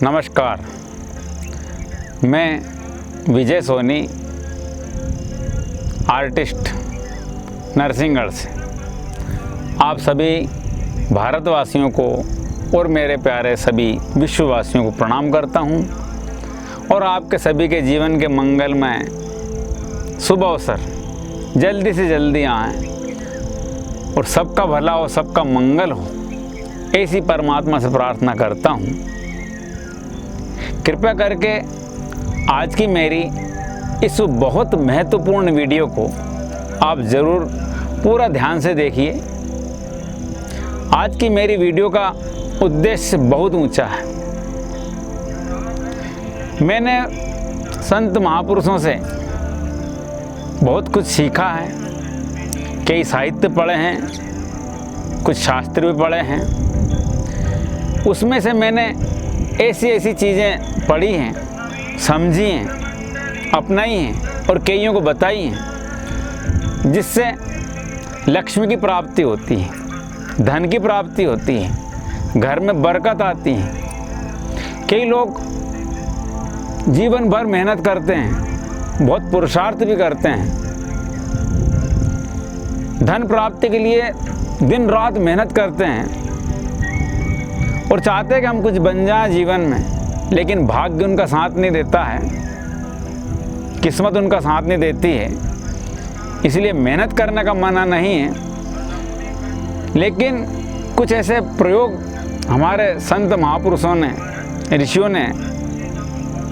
नमस्कार, मैं विजय सोनी, आर्टिस्ट, नरसिंहगढ़ से आप सभी भारतवासियों को और मेरे प्यारे सभी विश्ववासियों को प्रणाम करता हूं और आपके सभी के जीवन के मंगलमय शुभ अवसर जल्दी से जल्दी आएँ और सबका भला हो, सबका मंगल हो, ऐसी परमात्मा से प्रार्थना करता हूँ। कृपया करके आज की मेरी इस बहुत महत्वपूर्ण वीडियो को आप ज़रूर पूरा ध्यान से देखिए। आज की मेरी वीडियो का उद्देश्य बहुत ऊंचा है। मैंने संत महापुरुषों से बहुत कुछ सीखा है, कई साहित्य पढ़े हैं, कुछ शास्त्र भी पढ़े हैं। उसमें से मैंने ऐसी चीज़ें पढ़ी हैं, समझी हैं, अपनाई हैं और कईयों को बताई हैं, जिससे लक्ष्मी की प्राप्ति होती है, धन की प्राप्ति होती है, घर में बरकत आती है। कई लोग जीवन भर मेहनत करते हैं, बहुत पुरुषार्थ भी करते हैं, धन प्राप्ति के लिए दिन रात मेहनत करते हैं और चाहते हैं कि हम कुछ बन जाएं जीवन में, लेकिन भाग्य उनका साथ नहीं देता है, किस्मत उनका साथ नहीं देती है। इसलिए मेहनत करने का मना नहीं है, लेकिन कुछ ऐसे प्रयोग हमारे संत महापुरुषों ने, ऋषियों ने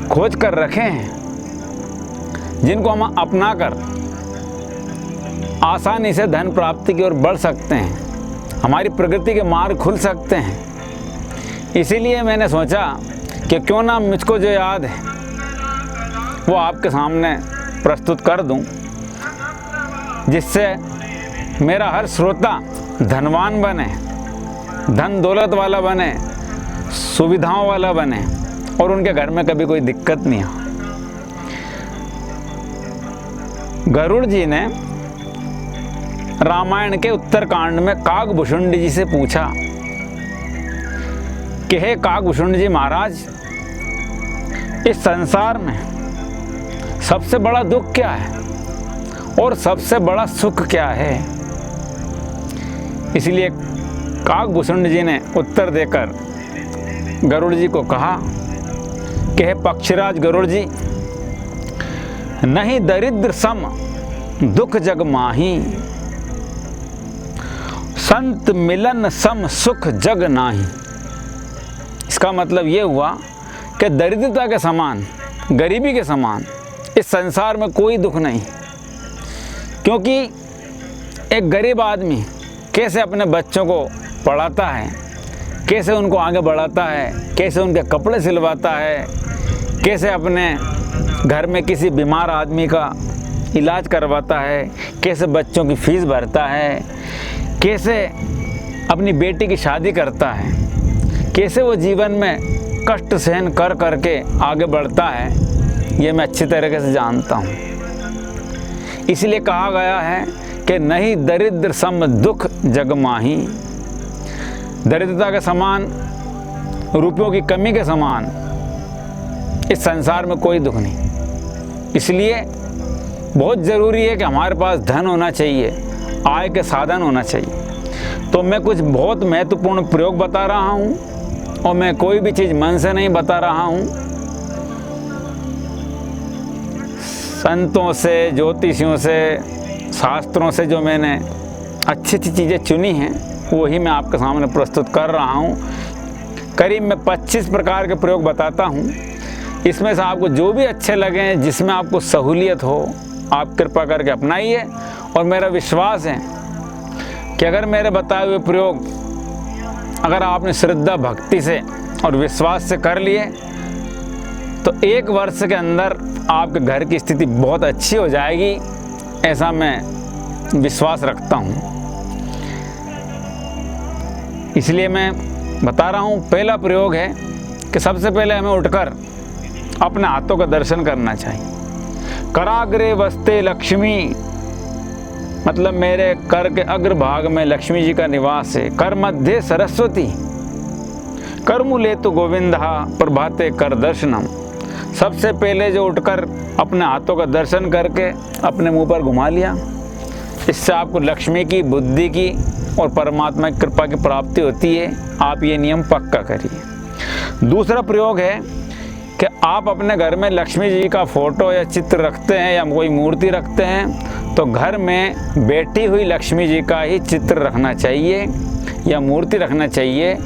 खोज कर रखे हैं, जिनको हम अपनाकर आसानी से धन प्राप्ति की ओर बढ़ सकते हैं, हमारी प्रगति के मार्ग खुल सकते हैं। इसीलिए मैंने सोचा कि क्यों ना मुझको जो याद है वो आपके सामने प्रस्तुत कर दूं, जिससे मेरा हर श्रोता धनवान बने, धन दौलत वाला बने, सुविधाओं वाला बने और उनके घर में कभी कोई दिक्कत नहीं हो। गरुड़ जी ने रामायण के उत्तरकांड में काकभूषुंड जी से पूछा कि हे काकभूषुंड जी महाराज, इस संसार में सबसे बड़ा दुख क्या है और सबसे बड़ा सुख क्या है? इसलिए काकभूषुंड जी ने उत्तर देकर गरुड़ जी को कहा कि हे पक्षीराज गरुड़ जी, नहीं दरिद्र सम दुख जग माही, संत मिलन सम सुख जग नाही। इसका मतलब ये हुआ कि दरिद्रता के समान, गरीबी के समान इस संसार में कोई दुख नहीं, क्योंकि एक गरीब आदमी कैसे अपने बच्चों को पढ़ाता है, कैसे उनको आगे बढ़ाता है, कैसे उनके कपड़े सिलवाता है, कैसे अपने घर में किसी बीमार आदमी का इलाज करवाता है, कैसे बच्चों की फीस भरता है, कैसे अपनी बेटी की शादी करता है, कैसे वो जीवन में कष्ट सहन कर करके आगे बढ़ता है, ये मैं अच्छी तरीके से जानता हूँ। इसलिए कहा गया है कि नहीं दरिद्र सम दुख जग माही, दरिद्रता के समान, रुपयों की कमी के समान इस संसार में कोई दुख नहीं। इसलिए बहुत ज़रूरी है कि हमारे पास धन होना चाहिए, आय के साधन होना चाहिए। तो मैं कुछ बहुत महत्वपूर्ण प्रयोग बता रहा हूँ और मैं कोई भी चीज़ मन से नहीं बता रहा हूँ। संतों से, ज्योतिषियों से, शास्त्रों से जो मैंने अच्छी चीज़ें चुनी हैं वही मैं आपके सामने प्रस्तुत कर रहा हूँ। करीब मैं 25 प्रकार के प्रयोग बताता हूँ। इसमें से आपको जो भी अच्छे लगें, जिसमें आपको सहूलियत हो, आप कृपा करके अपनाइए। और मेरा विश्वास है कि अगर मेरे बताए हुए प्रयोग अगर आपने श्रद्धा भक्ति से और विश्वास से कर लिए तो 1 वर्ष के अंदर आपके घर की स्थिति बहुत अच्छी हो जाएगी, ऐसा मैं विश्वास रखता हूँ। इसलिए मैं बता रहा हूँ। पहला प्रयोग है कि सबसे पहले हमें उठकर अपने हाथों का दर्शन करना चाहिए। कराग्रे वस्ते लक्ष्मी, मतलब मेरे कर के अग्रभाग में लक्ष्मी जी का निवास है। कर मध्य सरस्वती, कर्मुले तो गोविंदा प्रभाते कर दर्शनम। सबसे पहले जो उठकर अपने हाथों का दर्शन करके अपने मुंह पर घुमा लिया, इससे आपको लक्ष्मी की, बुद्धि की और परमात्मा की कृपा की प्राप्ति होती है। आप ये नियम पक्का करिए। दूसरा प्रयोग है कि आप अपने घर में लक्ष्मी जी का फोटो या चित्र रखते हैं या कोई मूर्ति रखते हैं तो घर में बैठी हुई लक्ष्मी जी का ही चित्र रखना चाहिए या मूर्ति रखना चाहिए,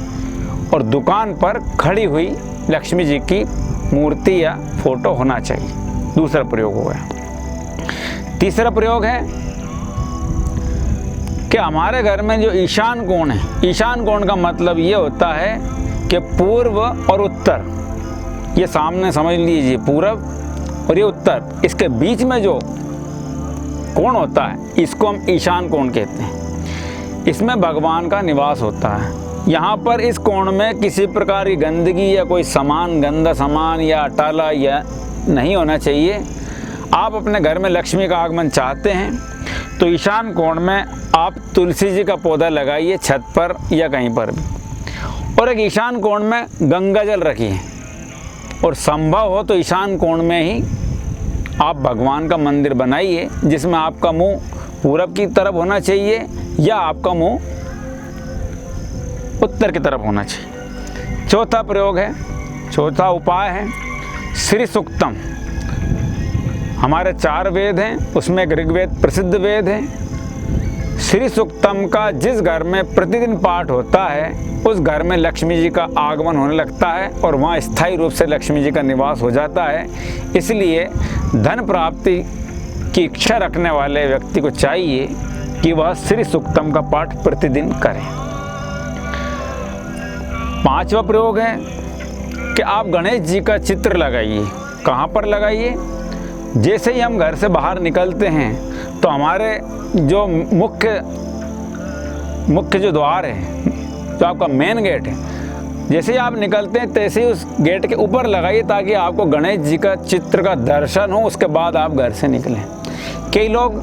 और दुकान पर खड़ी हुई लक्ष्मी जी की मूर्ति या फोटो होना चाहिए। दूसरा प्रयोग हो गया। तीसरा प्रयोग है कि हमारे घर में जो ईशान कोण है, ईशान कोण का मतलब ये होता है कि पूर्व और उत्तर, ये सामने समझ लीजिए पूरब और ये उत्तर, इसके बीच में जो कोण होता है इसको हम ईशान कोण कहते हैं। इसमें भगवान का निवास होता है। यहाँ पर इस कोण में किसी प्रकार की गंदगी या कोई सामान, गंदा सामान या अटाला या नहीं होना चाहिए। आप अपने घर में लक्ष्मी का आगमन चाहते हैं तो ईशान कोण में आप तुलसी जी का पौधा लगाइए छत पर या कहीं पर भी, और एक ईशान कोण में गंगा जल रखिए, और संभव हो तो ईशान कोण में ही आप भगवान का मंदिर बनाइए जिसमें आपका मुंह पूरब की तरफ होना चाहिए या आपका मुंह उत्तर की तरफ होना चाहिए। चौथा प्रयोग है, चौथा उपाय है श्री सूक्तम। हमारे 4 वेद हैं, उसमें एक ऋग्वेद प्रसिद्ध वेद है। श्री सूक्तम का जिस घर में प्रतिदिन पाठ होता है उस घर में लक्ष्मी जी का आगमन होने लगता है और वहाँ स्थायी रूप से लक्ष्मी जी का निवास हो जाता है। इसलिए धन प्राप्ति की इच्छा रखने वाले व्यक्ति को चाहिए कि वह श्री सूक्तम का पाठ प्रतिदिन करे। 5वां प्रयोग है कि आप गणेश जी का चित्र लगाइए। कहाँ पर लगाइए? जैसे ही हम घर से बाहर निकलते हैं तो हमारे जो मुख्य जो द्वार है, जो आपका मेन गेट है, जैसे ही आप निकलते हैं तैसे ही उस गेट के ऊपर लगाइए ताकि आपको गणेश जी का चित्र का दर्शन हो, उसके बाद आप घर से निकलें। कई लोग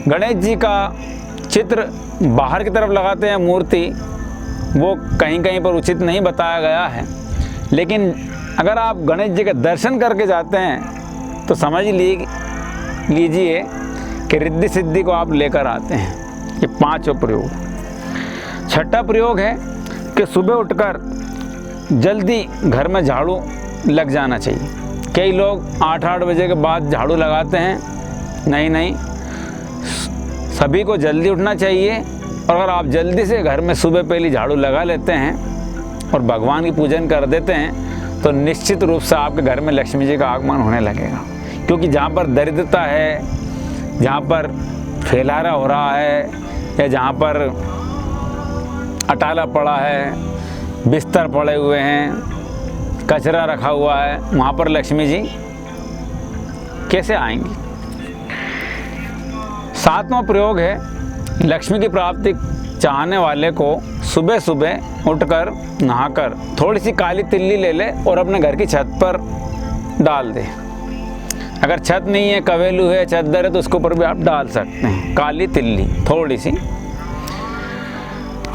गणेश जी का चित्र बाहर की तरफ लगाते हैं, मूर्ति, वो कहीं कहीं पर उचित नहीं बताया गया है, लेकिन अगर आप गणेश जी के दर्शन करके जाते हैं तो समझ लीजिए कि रिद्धि सिद्धि को आप लेकर आते हैं। ये 5वां प्रयोग। 6ठा प्रयोग है कि सुबह उठकर जल्दी घर में झाड़ू लग जाना चाहिए। कई लोग 8 बजे के बाद झाड़ू लगाते हैं। नहीं, सभी को जल्दी उठना चाहिए, और अगर आप जल्दी से घर में सुबह पहले झाड़ू लगा लेते हैं और भगवान की पूजन कर देते हैं तो निश्चित रूप से आपके घर में लक्ष्मी जी का आगमन होने लगेगा। क्योंकि जहाँ पर दरिद्रता है, जहाँ पर फैलारा हो रहा है या जहाँ पर अटाला पड़ा है, बिस्तर पड़े हुए हैं, कचरा रखा हुआ है, वहाँ पर लक्ष्मी जी कैसे आएंगी? 7वां प्रयोग है लक्ष्मी की प्राप्ति चाहने वाले को सुबह सुबह उठकर नहाकर थोड़ी सी काली तिल्ली ले ले और अपने घर की छत पर डाल दे। अगर छत नहीं है, कवेलू है, चद्दर है, तो उसके ऊपर भी आप डाल सकते हैं काली तिल्ली थोड़ी सी।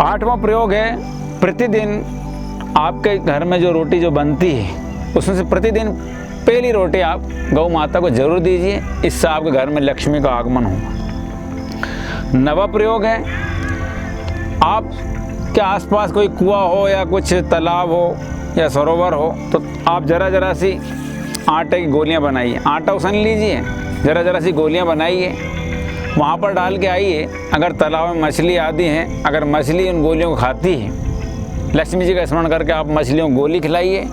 8वां प्रयोग है प्रतिदिन आपके घर में जो रोटी जो बनती है उसमें से प्रतिदिन पहली रोटी आप गौ माता को जरूर दीजिए, इससे आपके घर में लक्ष्मी का आगमन होगा। 9वां प्रयोग है आपके आसपास कोई कुआं हो या कुछ तालाब हो या सरोवर हो तो आप जरा सी आटे की गोलियां बनाइए। आटा उसन लीजिए, जरा सी गोलियां बनाइए, वहाँ पर डाल के आइए। अगर तालाब में मछली आदि हैं, अगर मछली उन गोलियों को खाती है, लक्ष्मी जी का स्मरण करके आप मछलियों को गोली खिलाइए,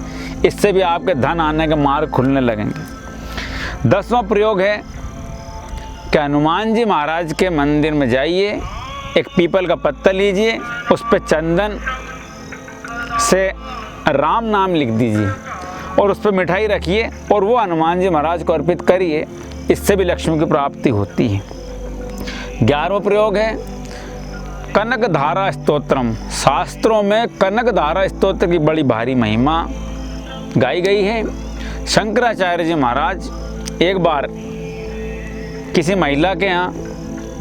इससे भी आपके धन आने के मार्ग खुलने लगेंगे। 10वां प्रयोग है कि हनुमान जी महाराज के मंदिर में जाइए, एक पीपल का पत्ता लीजिए, उस पर चंदन से राम नाम लिख दीजिए और उस पर मिठाई रखिए और वो हनुमान जी महाराज को अर्पित करिए, इससे भी लक्ष्मी की प्राप्ति होती है। 11वां प्रयोग है कनक धारा स्तोत्रम। शास्त्रों में कनक धारा स्तोत्र की बड़ी भारी महिमा गाई गई है। शंकराचार्य जी महाराज एक बार किसी महिला के यहाँ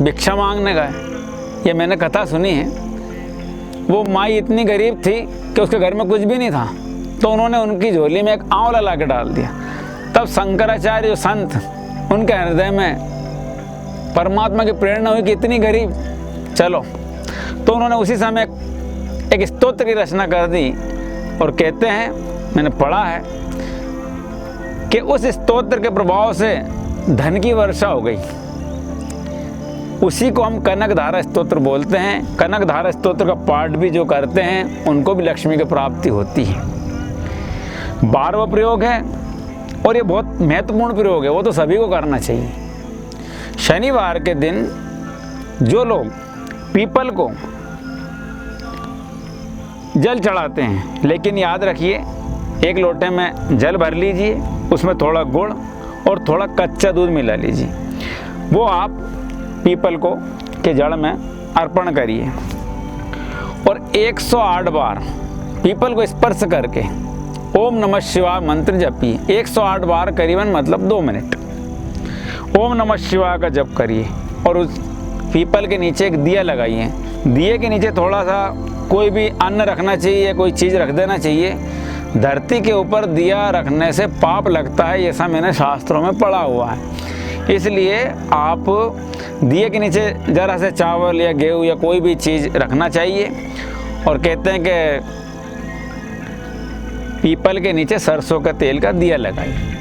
भिक्षा मांगने गए, ये मैंने कथा सुनी है। वो माई इतनी गरीब थी कि उसके घर में कुछ भी नहीं था, तो उन्होंने उनकी झोली में एक आंवला ला के डाल दिया। तब शंकराचार्य संत, उनके हृदय में परमात्मा की प्रेरणा हुई कि इतनी गरीब, चलो, तो उन्होंने उसी समय एक स्तोत्र की रचना कर दी और कहते हैं, मैंने पढ़ा है कि उस स्तोत्र के प्रभाव से धन की वर्षा हो गई। उसी को हम कनकधारा स्तोत्र बोलते हैं। कनकधारा स्तोत्र का पाठ भी जो करते हैं उनको भी लक्ष्मी की प्राप्ति होती है। 12वां प्रयोग है और ये बहुत महत्वपूर्ण प्रयोग है, वो तो सभी को करना चाहिए। शनिवार के दिन जो लोग पीपल को जल चढ़ाते हैं, लेकिन याद रखिए, एक लोटे में जल भर लीजिए, उसमें थोड़ा गुड़ और थोड़ा कच्चा दूध मिला लीजिए, वो आप पीपल को के जड़ में अर्पण करिए और 108 बार पीपल को स्पर्श करके ओम नमः शिवाय मंत्र जपिए। 108 बार करीबन मतलब 2 मिनट ओम नमः शिवाय का जप करिए और उस पीपल के नीचे एक दिया लगाइए। दिए के नीचे थोड़ा सा कोई भी अन्न रखना चाहिए, कोई चीज़ रख देना चाहिए। धरती के ऊपर दिया रखने से पाप लगता है, ऐसा मैंने शास्त्रों में पढ़ा हुआ है। इसलिए आप दिए के नीचे ज़रा से चावल या गेहूँ या कोई भी चीज़ रखना चाहिए और कहते हैं कि पीपल के नीचे सरसों का तेल का दिया लगाइए।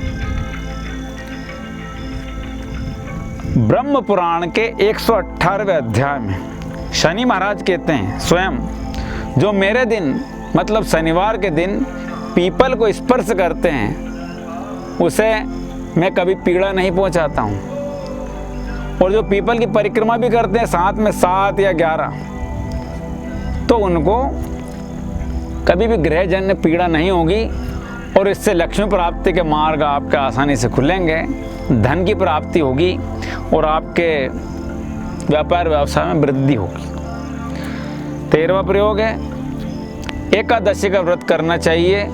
ब्रह्म पुराण के 118वें अध्याय में शनि महाराज कहते हैं स्वयं, जो मेरे दिन मतलब शनिवार के दिन पीपल को स्पर्श करते हैं उसे मैं कभी पीड़ा नहीं पहुंचाता हूं, और जो पीपल की परिक्रमा भी करते हैं साथ में 7 या 11, तो उनको कभी भी ग्रहजन्य पीड़ा नहीं होगी और इससे लक्ष्मी प्राप्ति के मार्ग आपके आसानी से खुलेंगे, धन की प्राप्ति होगी और आपके व्यापार व्यवसाय में वृद्धि होगी। 13वां प्रयोग है, एकादशी का व्रत करना चाहिए।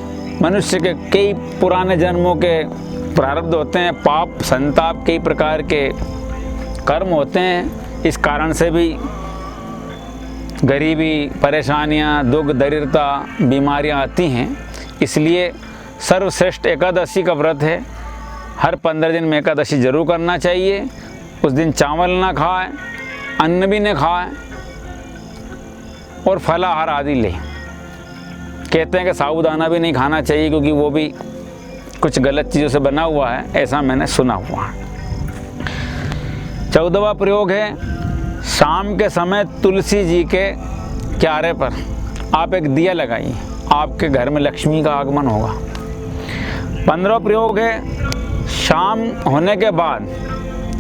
मनुष्य के कई पुराने जन्मों के प्रारब्ध होते हैं, पाप संताप कई प्रकार के कर्म होते हैं, इस कारण से भी गरीबी, परेशानियां, दुख, दरिद्रता, बीमारियां आती हैं। इसलिए सर्वश्रेष्ठ एकादशी का व्रत है। हर 15 दिन में एकादशी जरूर करना चाहिए। उस दिन चावल ना खाएं, अन्न भी न खाएं और फलाहार आदि लें। कहते हैं कि साबूदाना भी नहीं खाना चाहिए क्योंकि वो भी कुछ गलत चीज़ों से बना हुआ है, ऐसा मैंने सुना हुआ है। 14वां प्रयोग है, शाम के समय तुलसी जी के क्यारे पर आप एक दिया लगाइए, आपके घर में लक्ष्मी का आगमन होगा। 15वां प्रयोग है, शाम होने के बाद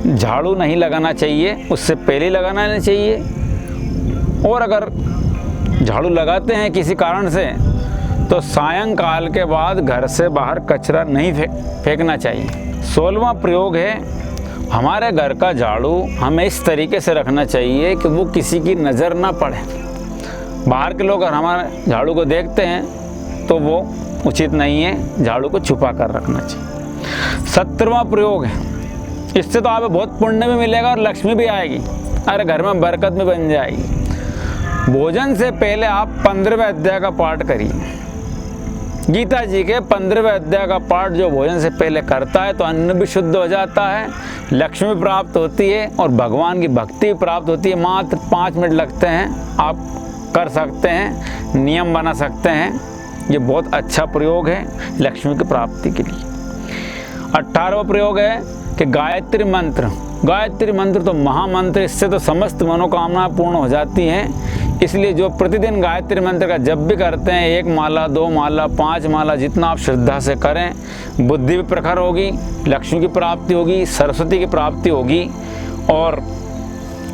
झाड़ू नहीं लगाना चाहिए, उससे पहले लगाना चाहिए, और अगर झाड़ू लगाते हैं किसी कारण से तो सायंकाल के बाद घर से बाहर कचरा नहीं फेंकना चाहिए। 16वां प्रयोग है, हमारे घर का झाड़ू हमें इस तरीके से रखना चाहिए कि वो किसी की नज़र ना पड़े। बाहर के लोग अगर हमारे झाड़ू को देखते हैं तो वो उचित नहीं है, झाड़ू को छुपा कर रखना चाहिए। 17वां प्रयोग है, इससे तो आप बहुत पुण्य भी मिलेगा और लक्ष्मी भी आएगी, अरे घर में बरकत भी बन जाएगी। भोजन से पहले आप 15वें अध्याय का पाठ करिए। गीता जी के 15वें अध्याय का पाठ जो भोजन से पहले करता है तो अन्न भी शुद्ध हो जाता है, लक्ष्मी प्राप्त होती है और भगवान की भक्ति प्राप्त होती है। मात्र 5 मिनट लगते हैं, आप कर सकते हैं, नियम बना सकते हैं। ये बहुत अच्छा प्रयोग है लक्ष्मी की प्राप्ति के लिए। 18वां प्रयोग है कि गायत्री मंत्र। गायत्री मंत्र तो महामंत्र, इससे तो समस्त मनोकामना पूर्ण हो जाती हैं। इसलिए जो प्रतिदिन गायत्री मंत्र का जप भी करते हैं, 1 माला, 2 माला, 5 माला, जितना आप श्रद्धा से करें, बुद्धि भी प्रखर होगी, लक्ष्मी की प्राप्ति होगी, सरस्वती की प्राप्ति होगी और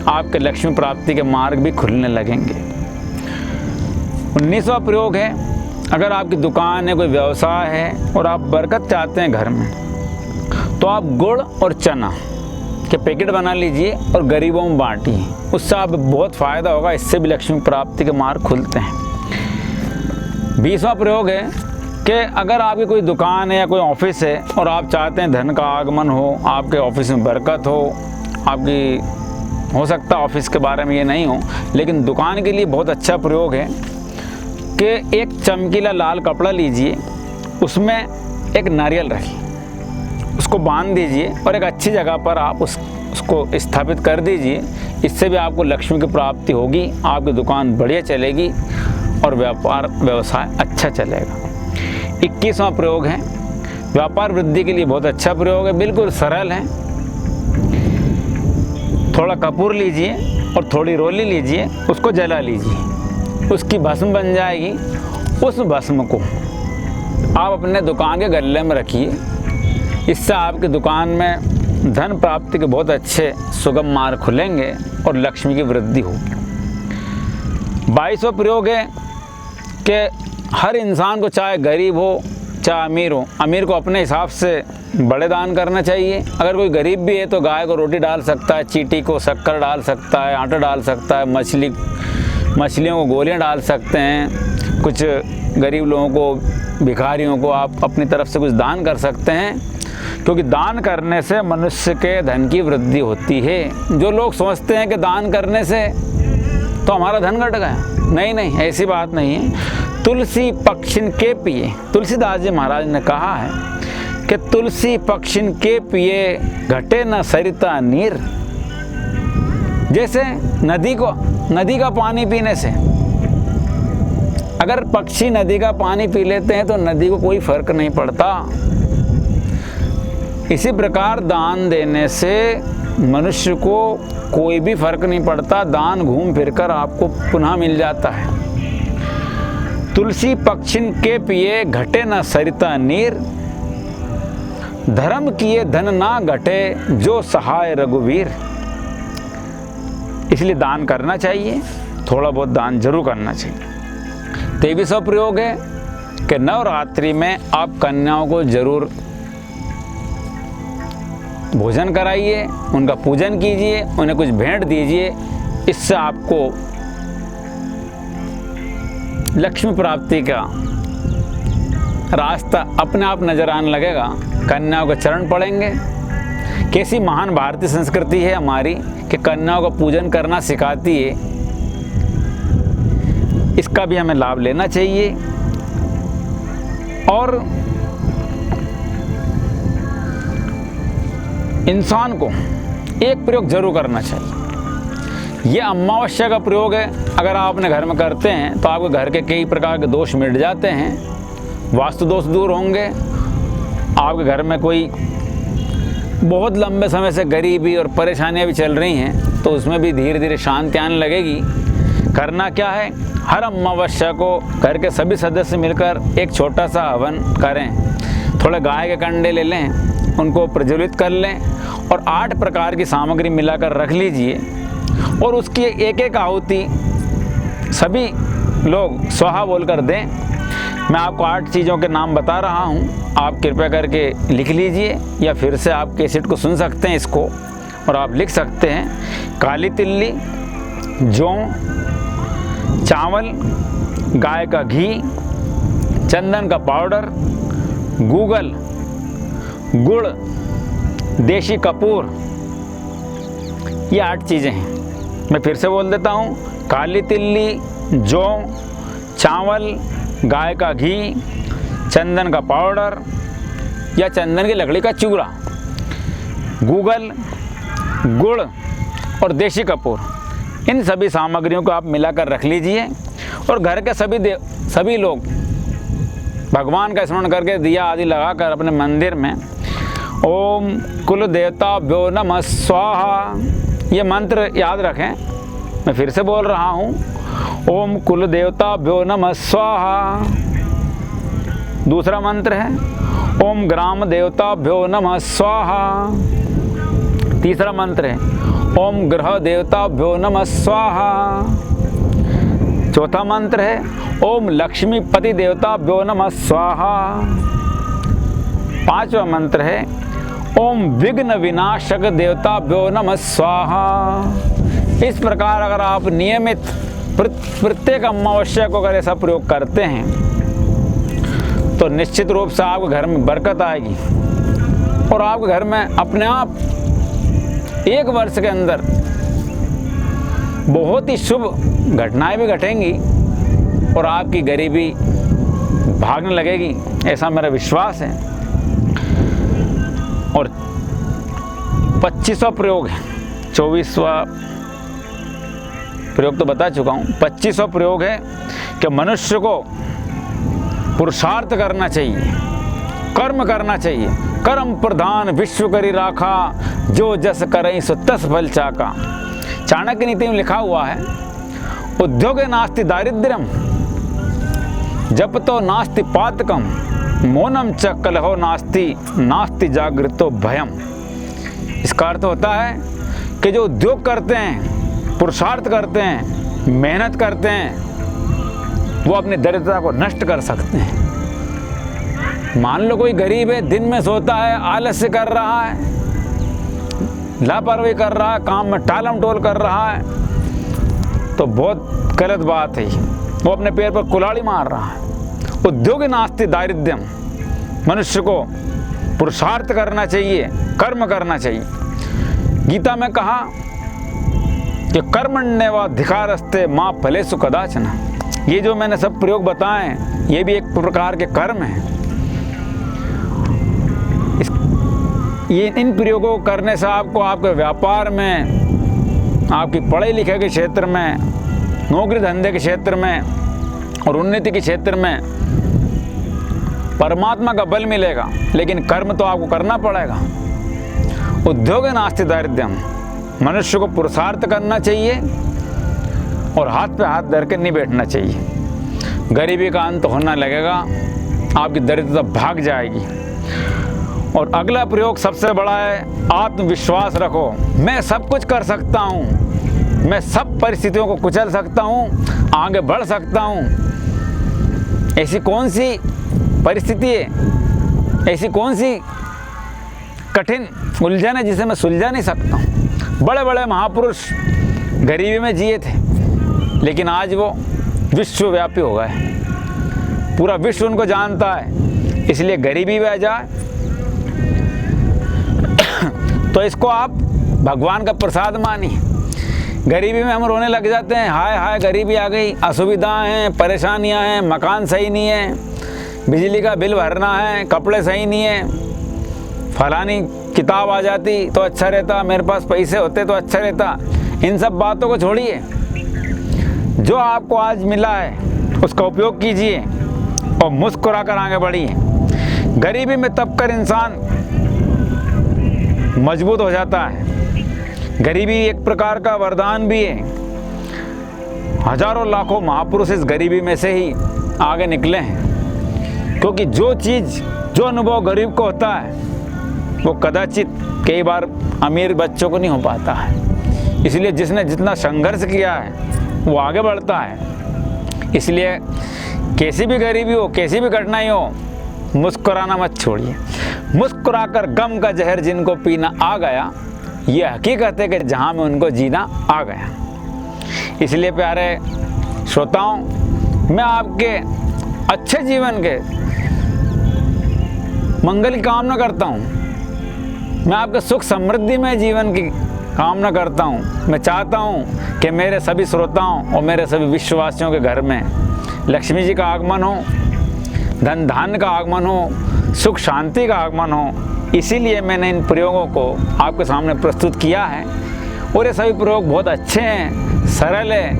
आपके लक्ष्मी प्राप्ति के मार्ग भी खुलने लगेंगे। 19वां प्रयोग है, अगर आपकी दुकान है, कोई व्यवसाय है और आप बरकत चाहते हैं घर में, तो आप गुड़ और चना के पैकेट बना लीजिए और गरीबों में बांटिए, उससे आप बहुत फ़ायदा होगा, इससे भी लक्ष्मी प्राप्ति के मार्ग खुलते हैं। 20वां प्रयोग है कि अगर आपकी कोई दुकान है या कोई ऑफिस है और आप चाहते हैं धन का आगमन हो, आपके ऑफिस में बरकत हो, आपकी हो सकता है ऑफिस के बारे में ये नहीं हो, लेकिन दुकान के लिए बहुत अच्छा प्रयोग है कि एक चमकीला लाल कपड़ा लीजिए, उसमें एक नारियल रखिए, उसको बांध दीजिए और एक अच्छी जगह पर आप उसको स्थापित कर दीजिए। इससे भी आपको लक्ष्मी की प्राप्ति होगी, आपकी दुकान बढ़िया चलेगी और व्यवसाय अच्छा चलेगा। 21वां प्रयोग है, व्यापार वृद्धि के लिए बहुत अच्छा प्रयोग है, बिल्कुल सरल है। थोड़ा कपूर लीजिए और थोड़ी रोली लीजिए, उसको जला लीजिए, उसकी भस्म बन जाएगी। उस भस्म को आप अपने दुकान के गल्ले में रखिए, इससे आपकी दुकान में धन प्राप्ति के बहुत अच्छे सुगम मार्ग खुलेंगे और लक्ष्मी की वृद्धि होगी। 22वां प्रयोग है कि हर इंसान को, चाहे गरीब हो चाहे अमीर हो, अमीर को अपने हिसाब से बड़े दान करना चाहिए। अगर कोई गरीब भी है तो गाय को रोटी डाल सकता है, चींटी को शक्कर डाल सकता है, आटा डाल सकता है, मछलियों को गोलियां डाल सकते हैं। कुछ गरीब लोगों को, भिखारियों को आप अपनी तरफ से कुछ दान कर सकते हैं, क्योंकि दान करने से मनुष्य के धन की वृद्धि होती है। जो लोग सोचते हैं कि दान करने से तो हमारा धन घट गया, नहीं, ऐसी बात नहीं है। तुलसी पक्षिन के पिए, तुलसीदास जी महाराज ने कहा है कि तुलसी पक्षिन के पिए घटे न सरिता नीर। जैसे नदी का पानी पीने से, अगर पक्षी नदी का पानी पी लेते हैं तो नदी को कोई फर्क नहीं पड़ता। इसी प्रकार दान देने से मनुष्य को कोई भी फर्क नहीं पड़ता, दान घूम फिरकर आपको पुनः मिल जाता है। तुलसी पक्षिन के पिए घटे न सरिता नीर, धर्म किए धन ना घटे जो सहाय रघुवीर। इसलिए दान करना चाहिए, थोड़ा बहुत दान जरूर करना चाहिए। 23वां प्रयोग है कि नवरात्रि में आप कन्याओं को जरूर भोजन कराइए, उनका पूजन कीजिए, उन्हें कुछ भेंट दीजिए। इससे आपको लक्ष्मी प्राप्ति का रास्ता अपने आप नजर आने लगेगा। कन्याओं के चरण पड़ेंगे। कैसी महान भारतीय संस्कृति है हमारी कि कन्याओं का पूजन करना सिखाती है। इसका भी हमें लाभ लेना चाहिए और इंसान को एक प्रयोग जरूर करना चाहिए। ये अमावस्या का प्रयोग है, अगर आप अपने घर में करते हैं तो आपके घर के कई प्रकार के दोष मिट जाते हैं, वास्तु दोष दूर होंगे। आपके घर में कोई बहुत लंबे समय से गरीबी और परेशानियां भी चल रही हैं तो उसमें भी धीरे धीरे शांति आने लगेगी। करना क्या है, हर अमावस्या को घर के सभी सदस्य मिलकर एक छोटा सा हवन करें। थोड़े गाय के कंडे ले लें, उनको प्रज्वलित कर लें और 8 प्रकार की सामग्री मिलाकर रख लीजिए और उसकी एक एक आहुति सभी लोग स्वाहा बोलकर दें। मैं आपको 8 चीज़ों के नाम बता रहा हूँ, आप कृपया करके लिख लीजिए या फिर से आप कैसेट को सुन सकते हैं इसको और आप लिख सकते हैं। काली तिल्ली, जौ, चावल, गाय का घी, चंदन का पाउडर, गूगल, गुड़, देशी कपूर, ये 8 चीज़ें हैं। मैं फिर से बोल देता हूँ, काली तिल्ली, जौ, चावल, गाय का घी, चंदन का पाउडर या चंदन की लकड़ी का चूड़ा, गूगल, गुड़ और देशी कपूर, इन सभी सामग्रियों को आप मिलाकर रख लीजिए और घर के सभी लोग भगवान का स्मरण करके दिया आदि लगाकर अपने मंदिर में ओम कुल देवताभ्यो नमः स्वाहा, ये मंत्र याद रखें। मैं फिर से बोल रहा हूँ, ओम कुल देवताभ्यो नमः स्वाहा। दूसरा मंत्र है ओम ग्राम देवताभ्यो नमः स्वाहा। तीसरा मंत्र है ओम ग्रह देवताभ्यो नमः स्वाहा। चौथा मंत्र है ओम लक्ष्मीपति देवताभ्यो नमः स्वाहा। 5वां मंत्र है ओम विघ्न विनाशक देवताभ्यो नमः स्वाहा। इस प्रकार अगर आप नियमित प्रत्येक अमावस्या को अगर ऐसा प्रयोग करते हैं तो निश्चित रूप से आपके घर में बरकत आएगी और आपके घर में अपने आप 1 वर्ष के अंदर बहुत ही शुभ घटनाएं भी घटेंगी और आपकी गरीबी भागने लगेगी, ऐसा मेरा विश्वास है। और 25वां प्रयोग है, 24वां प्रयोग तो बता चुका हूँ, 25वां प्रयोग है कि मनुष्य को पुरुषार्थ करना चाहिए, कर्म करना चाहिए। कर्म प्रधान विश्व करी राखा, जो जस करई सो तस फल चाका। चाणक्य नीति में लिखा हुआ है, उद्योगे नास्ति दारिद्र्यम, जपतो नास्ति पातकम, मौनम च कलहो नास्ति, नास्ति जागृतो भयम। इसका अर्थ होता है कि जो उद्योग करते हैं, पुरुषार्थ करते हैं, मेहनत करते हैं, वो अपनी दरिद्रता को नष्ट कर सकते हैं। मान लो कोई गरीब है, दिन में सोता है, आलस्य कर रहा है, लापरवाही कर रहा है, काम में टालम टोल कर रहा है, तो बहुत गलत बात है। वो अपने पैर पर कुल्हाड़ी मार रहा है। उद्योग नास्ति दारिद्र्यम, मनुष्य को पुरुषार्थ करना चाहिए, कर्म करना चाहिए। गीता में कहा कि कर्मण्येवाधिकारस्ते मां फलेषु कदाचन। ये जो मैंने सब प्रयोग बताए, ये भी एक प्रकार के कर्म हैं। इन प्रयोगों को करने से आपको आपके व्यापार में, आपकी पढ़ाई लिखाई के क्षेत्र में, नौकरी धंधे के क्षेत्र में और उन्नति के क्षेत्र में परमात्मा का बल मिलेगा, लेकिन कर्म तो आपको करना पड़ेगा। उद्योग नास्ति दारिद्र्यम, मनुष्य को पुरुषार्थ करना चाहिए और हाथ पे हाथ धर के नहीं बैठना चाहिए। गरीबी का अंत होना लगेगा, आपकी दरिद्रता भाग जाएगी। और अगला प्रयोग सबसे बड़ा है, आत्मविश्वास रखो। मैं सब कुछ कर सकता हूँ, मैं सब परिस्थितियों को कुचल सकता हूँ, आगे बढ़ सकता हूँ। ऐसी कौन सी परिस्थिति है, ऐसी कौन सी कठिन उलझन है जिसे मैं सुलझा नहीं सकता हूँ। बड़े बड़े महापुरुष गरीबी में जिए थे, लेकिन आज वो विश्वव्यापी हो गए, पूरा विश्व उनको जानता है। इसलिए गरीबी में आ जाए तो इसको आप भगवान का प्रसाद मानिए। गरीबी में हम रोने लग जाते हैं, हाय हाय गरीबी आ गई, असुविधाएं हैं, परेशानियां हैं, मकान सही नहीं है, बिजली का बिल भरना है, कपड़े सही नहीं है, फलानी किताब आ जाती तो अच्छा रहता, मेरे पास पैसे होते तो अच्छा रहता। इन सब बातों को छोड़िए, जो आपको आज मिला है उसका उपयोग कीजिए और मुस्कुरा कर आगे बढ़िए। गरीबी में तब कर इंसान मजबूत हो जाता है। गरीबी एक प्रकार का वरदान भी है। हजारों लाखों महापुरुष इस गरीबी में से ही आगे निकले हैं, क्योंकि जो चीज़, जो अनुभव गरीब को होता है वो कदाचित कई बार अमीर बच्चों को नहीं हो पाता है। इसलिए जिसने जितना संघर्ष किया है वो आगे बढ़ता है। इसलिए कैसी भी गरीबी हो, कैसी भी कठिनाई हो, मुस्कुराना मत छोड़िए। मुस्कुराकर गम का जहर जिनको पीना आ गया, ये हकीकत है कि जहाँ में उनको जीना आ गया। इसलिए प्यारे श्रोताओं, मैं आपके अच्छे जीवन के मंगल की कामना करता हूँ। मैं आपके सुख समृद्धि में जीवन की कामना करता हूँ। मैं चाहता हूँ कि मेरे सभी श्रोताओं और मेरे सभी विश्ववासियों के घर में लक्ष्मी जी का आगमन हो, धन धान्य का आगमन हो, सुख शांति का आगमन हो। इसीलिए मैंने इन प्रयोगों को आपके सामने प्रस्तुत किया है। और ये सभी प्रयोग बहुत अच्छे हैं, सरल है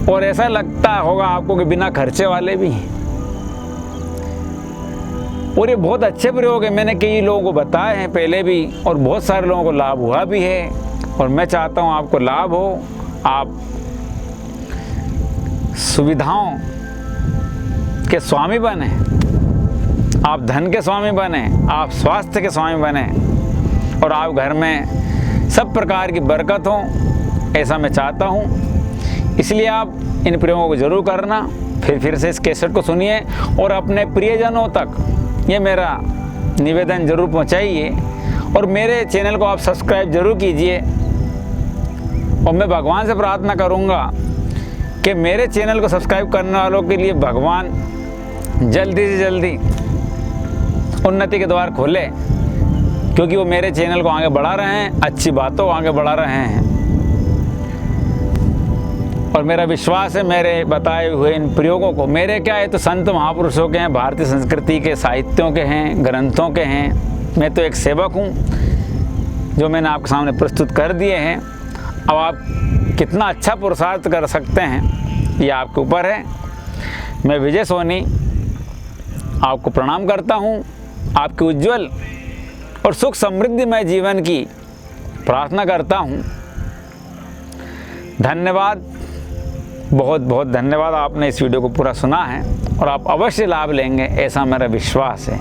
और ऐसा लगता होगा आपको कि बिना खर्चे वाले भी हैं। और ये बहुत अच्छे प्रयोग है, मैंने कई लोगों को बताए हैं पहले भी और बहुत सारे लोगों को लाभ हुआ भी है। और मैं चाहता हूँ आपको लाभ हो, आप सुविधाओं के स्वामी बने, आप धन के स्वामी बने, आप स्वास्थ्य के स्वामी बने और आप घर में सब प्रकार की बरकत हो, ऐसा मैं चाहता हूँ। इसलिए आप इन प्रयोगों को जरूर करना। फिर से इस कैसेट को सुनिए और अपने प्रियजनों तक ये मेरा निवेदन जरूर पहुँचाइए और मेरे चैनल को आप सब्सक्राइब जरूर कीजिए। और मैं भगवान से प्रार्थना करूँगा कि मेरे चैनल को सब्सक्राइब करने वालों के लिए भगवान जल्दी से जल्दी उन्नति के द्वार खोले, क्योंकि वो मेरे चैनल को आगे बढ़ा रहे हैं, अच्छी बातों को आगे बढ़ा रहे हैं। और मेरा विश्वास है मेरे बताए हुए इन प्रयोगों को, मेरे क्या है तो संत महापुरुषों के हैं, भारतीय संस्कृति के साहित्यों के हैं, ग्रंथों के हैं। मैं तो एक सेवक हूँ जो मैंने आपके सामने प्रस्तुत कर दिए हैं। अब आप कितना अच्छा पुरुषार्थ कर सकते हैं ये आपके ऊपर है। मैं विजय सोनी आपको प्रणाम करता हूँ। आपके उज्जवल और सुख समृद्धिमय जीवन की प्रार्थना करता हूँ। धन्यवाद, बहुत बहुत धन्यवाद। आपने इस वीडियो को पूरा सुना है और आप अवश्य लाभ लेंगे, ऐसा मेरा विश्वास है।